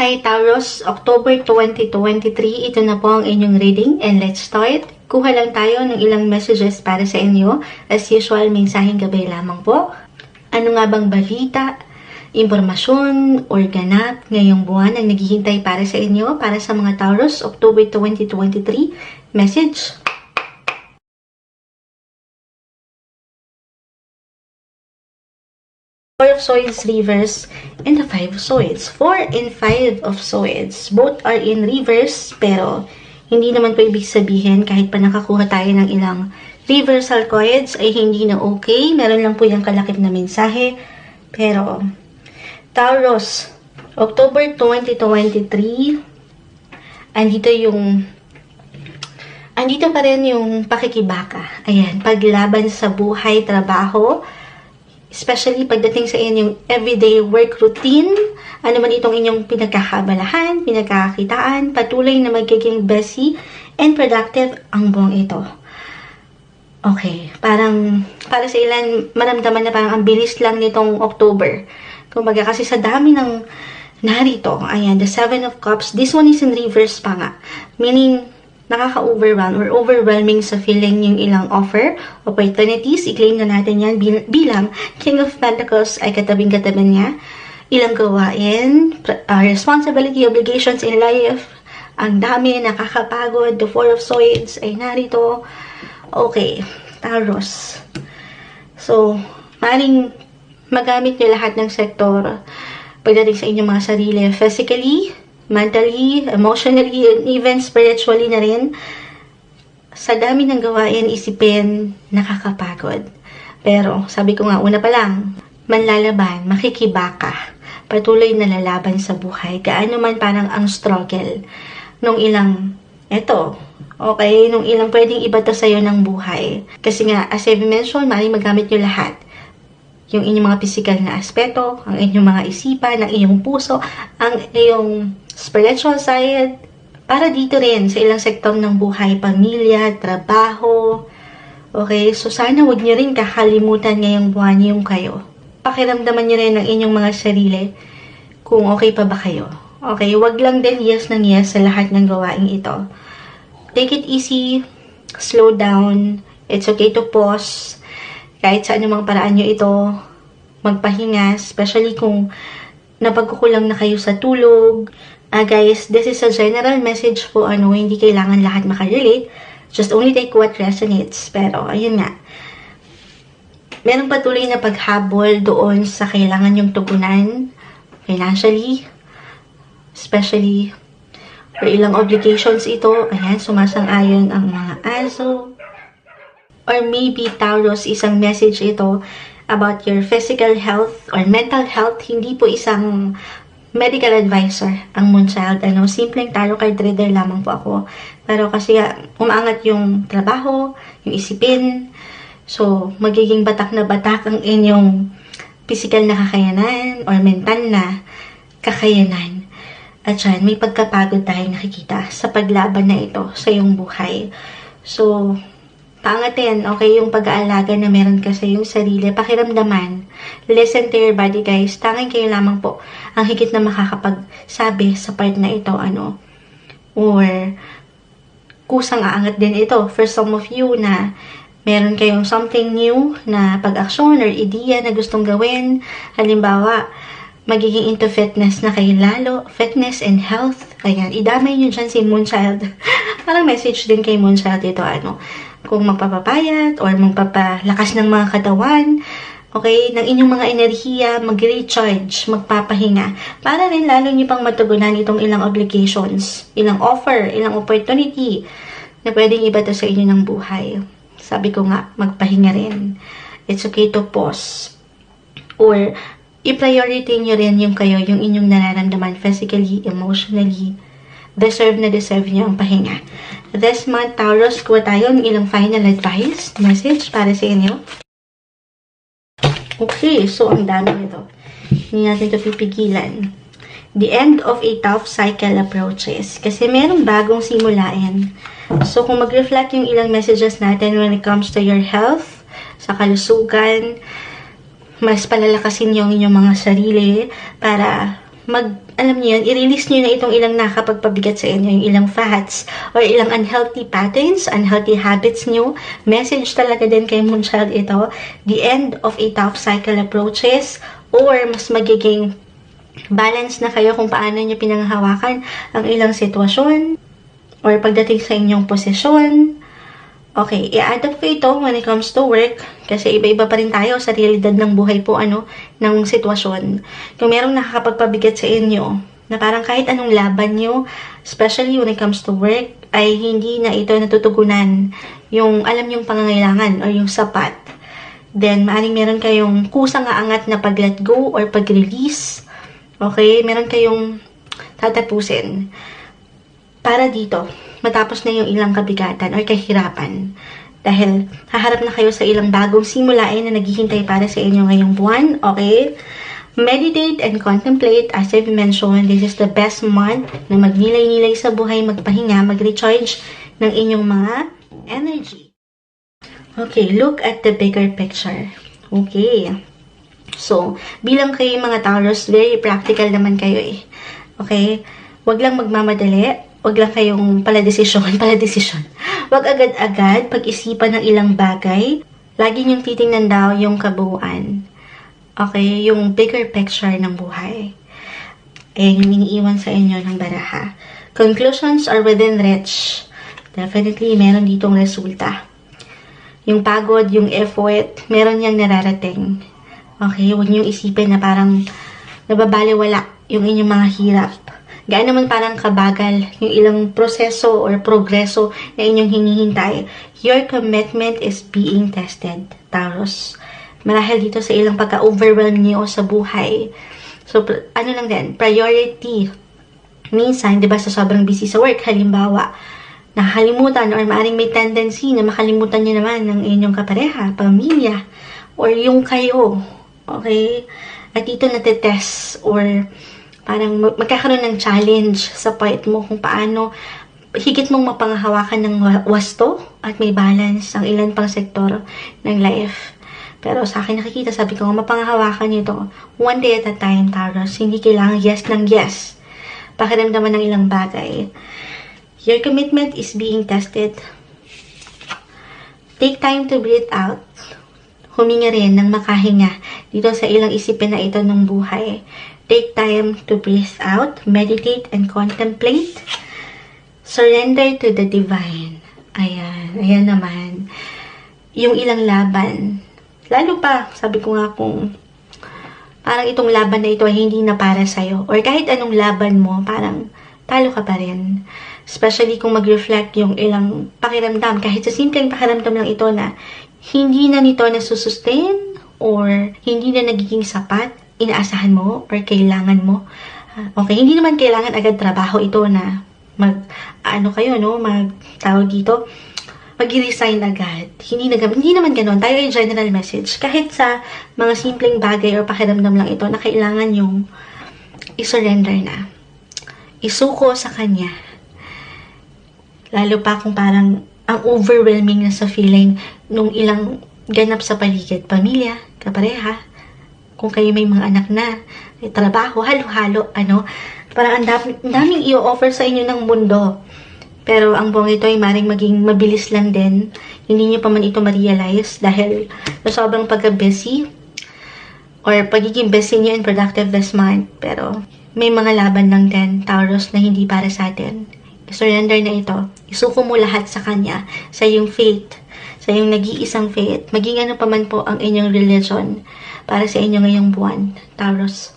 Hi Taurus, October 2023, ito na po ang inyong reading and let's start. Kuha lang tayo ng ilang messages para sa inyo. As usual, mensaheng gabay lamang po. Ano nga bang balita, impormasyon, or ganap ngayong buwan ang naghihintay para sa inyo, para sa mga Taurus, October 2023? Message. Four of Swords reverse and the Five of Swords. 4 and 5 of Swords. Both are in reverse, pero hindi naman po ibig sabihin kahit pa nakakuha tayo ng ilang reversal cards ay hindi na okay. Meron lang po yung kalakip na mensahe. Pero, Taurus, October 2023, andito pa rin yung pakikibaka. Ayan, paglaban sa buhay, trabaho, especially pagdating sa inyong everyday work routine, ano man itong inyong pinagkakabalahan, pinagkakakitaan, patuloy na magiging busy and productive ang buong ito. Okay, para sa ilan, maramdaman na parang ang bilis lang nitong October. Kumbaga, kasi sa dami ng narito, ayan, the Seven of Cups, this one is in reverse pa nga. Meaning, nakaka-overwhelm or overwhelming sa feeling yung ilang offer, opportunities, i-claim na natin yan bilang King of Pentacles ay katabing-katabi niya. Ilang gawain, responsibility, obligations in life, ang dami, nakakapagod, the Four of Swords ay narito. Okay, Taurus. So, maaaring magamit niyo lahat ng sektor pagdating sa inyong mga sarili, physically, mentally, emotionally, and even spiritually na rin. Sa dami ng gawain, isipin, nakakapagod. Pero, sabi ko nga, una pa lang, manlalaban, makikibaka, patuloy na lalaban sa buhay. Gaano man parang ang struggle nung ilang, nung ilang pwedeng ibato sa'yo ng buhay. Kasi nga, as I've mentioned, maaaring magamit nyo lahat. Yung inyong mga physical na aspeto, ang inyong mga isipan, ang inyong puso, ang iyong spiritual side, para dito rin sa ilang sektor ng buhay, pamilya, trabaho. Okay, so sana huwag nyo rin kakalimutan ngayong buwan yung kayo. Pakiramdaman nyo rin ang inyong mga sarili kung okay pa ba kayo. Okay, huwag lang din yes ng yes sa lahat ng gawaing ito. Take it easy, slow down, it's okay to pause. Kahit sa anumang paraan nyo ito, magpahinga, especially kung napagkukulang na kayo sa tulog. Guys, this is a general message po, hindi kailangan lahat makarelate. Just only take what resonates. Pero, ayun nga. Merong patuloy na paghabol doon sa kailangan yung tugunan, financially, especially, for ilang obligations ito. Ayan, sumasang-ayon ang mga aso. Or maybe, Taurus, isang message ito about your physical health or mental health. Hindi po isang medical advisor ang Moonchild. Simpleng tarot card reader lamang po ako. Pero kasi umaangat yung trabaho, yung isipin. So, magiging batak na batak ang inyong physical na kakayanan or mental na kakayanan. At yan, may pagkapagod tayong nakikita sa paglaban na ito sa iyong buhay. So, paangatin, okay, yung pag-aalaga na meron ka sa iyong sarili, pakiramdaman, listen to your body, guys. Tanging kayo lamang po ang higit na makakapagsabi sa part na ito, or kusang aangat din ito for some of you na meron kayong something new na pag-aksyon or ideya na gustong gawin. Halimbawa, magiging into fitness na kayo lalo, fitness and health. Ayan, idamay nyo dyan si Moonchild. Parang message din kay Moonchild ito, kung magpapapayat or magpapalakas ng mga katawan, okay, ng inyong mga enerhiya, mag-recharge, magpapahinga, para rin lalo nyo pang matugunan itong ilang obligations, ilang offer, ilang opportunity na pwedeng iba to sa inyo ng buhay. Sabi ko nga, magpahinga rin. It's okay to pause. Or, i-priority nyo rin yung kayo, yung inyong nararamdaman physically, emotionally. Deserve na deserve nyo ang pahinga. This month, Taurus, kuha tayo ng ilang final advice, message para sa inyo. Okay, so ang dami nito. Hindi natin ito pipigilan. The end of a tough cycle approaches. Kasi merong bagong simulain. So, kung mag-reflect yung ilang messages natin when it comes to your health, sa kalusugan, mas palalakasin yung inyong mga sarili para alam niyo yun, i-release niyo na itong ilang nakakapagpabigat sa inyo, yung ilang fats, or ilang unhealthy patterns, unhealthy habits niyo. Message talaga din kay Moonchild ito. The end of a tough cycle approaches, or mas magiging balance na kayo kung paano niyo pinanghahawakan ang ilang sitwasyon, or pagdating sa inyong posisyon. Okay, i-adapt ko ito when it comes to work kasi iba-iba pa rin tayo sa realidad ng buhay po, ng sitwasyon. Kung merong nakakapagpabigat sa inyo, na parang kahit anong laban nyo, especially when it comes to work, ay hindi na ito natutugunan yung alam yung pangangailangan or yung sapat. Then, maaaring meron kayong kusang aangat na pag-let go or pag-release. Okay, meron kayong tatapusin para dito matapos na yung ilang kabigatan or kahirapan. Dahil haharap na kayo sa ilang bagong simulain na naghihintay para sa inyo ngayong buwan, okay? Meditate and contemplate. As I've mentioned, this is the best month na magnilay-nilay sa buhay, magpahinga, mag-recharge ng inyong mga energy. Okay, look at the bigger picture. Okay. So, bilang kayo mga Taurus, very practical naman kayo eh. Okay? Huwag lang magmamadali. Huwag lang kayong paladesisyon. Huwag agad-agad pag-isipan ng ilang bagay. Lagi niyong titingnan daw yung kabuuan. Okay? Yung bigger picture ng buhay. Ayan yung iniiwan sa inyo ng baraha. Conclusions are within reach. Definitely, meron ditong resulta. Yung pagod, yung effort, meron niyang nararating. Okay? Huwag niyong isipin na parang nababaliwala yung inyong mga hirap. Gaano naman parang kabagal yung ilang proseso or progreso na inyong hinihintay. Your commitment is being tested, Taurus. Marahil dito sa ilang pagka-overwhelm niyo sa buhay. So, ano lang din, priority. Minsan, di ba, sa sobrang busy sa work, halimbawa, nakalimutan or maaaring may tendency na makalimutan niyo naman ng inyong kapareha, pamilya, or yung kayo. Okay? At dito natetest or parang magkakaroon ng challenge sa part mo kung paano higit mong mapanghawakan ng wasto at may balance ang ilan pang sektor ng life. Pero sa akin nakikita, sabi ko, mapanghawakan nyo ito one day at a time, Taurus. Hindi kailangan yes ng yes. Pakiramdaman ng ilang bagay. Your commitment is being tested. Take time to breathe out. Huminga rin ng makahinga dito sa ilang isipin na ito ng buhay. Take time to breathe out, meditate and contemplate. Surrender to the divine. Ayan naman. Yung ilang laban. Lalo pa, sabi ko nga kung parang itong laban na ito ay hindi na para sa'yo. Or kahit anong laban mo, parang talo ka pa rin. Especially kung mag-reflect yung ilang pakiramdam. Kahit sa simpleng pakiramdam lang ito na hindi na nito nasusustain or hindi na nagiging sapat, inaasahan mo or kailangan mo. Okay, hindi naman kailangan agad trabaho ito na tawag dito, mag-resign agad. Hindi naman ganoon. Tayo ay general message. Kahit sa mga simpleng bagay o pakiramdam lang ito na kailangan yung isurrender na. Isuko sa kanya. Lalo pa kung parang ang overwhelming na sa feeling nung ilang ganap sa paligid. Pamilya, kapareha, kung kayo may mga anak na, may trabaho, halo-halo, parang ang daming i-offer sa inyo ng mundo. Pero ang buong ito ay maring maging mabilis lang din. Hindi nyo pa man ito ma-realize dahil sa sobrang pagka-busy or pagiging busy nyo and productive this month. Pero may mga laban lang din, Taurus, na hindi para sa atin. I-surrender na ito. Isuko mo lahat sa kanya, sa iyong faith, sa iyong nag-iisang faith. Maging ano pa man po ang inyong religion para sa inyo ngayong buwan, Taurus.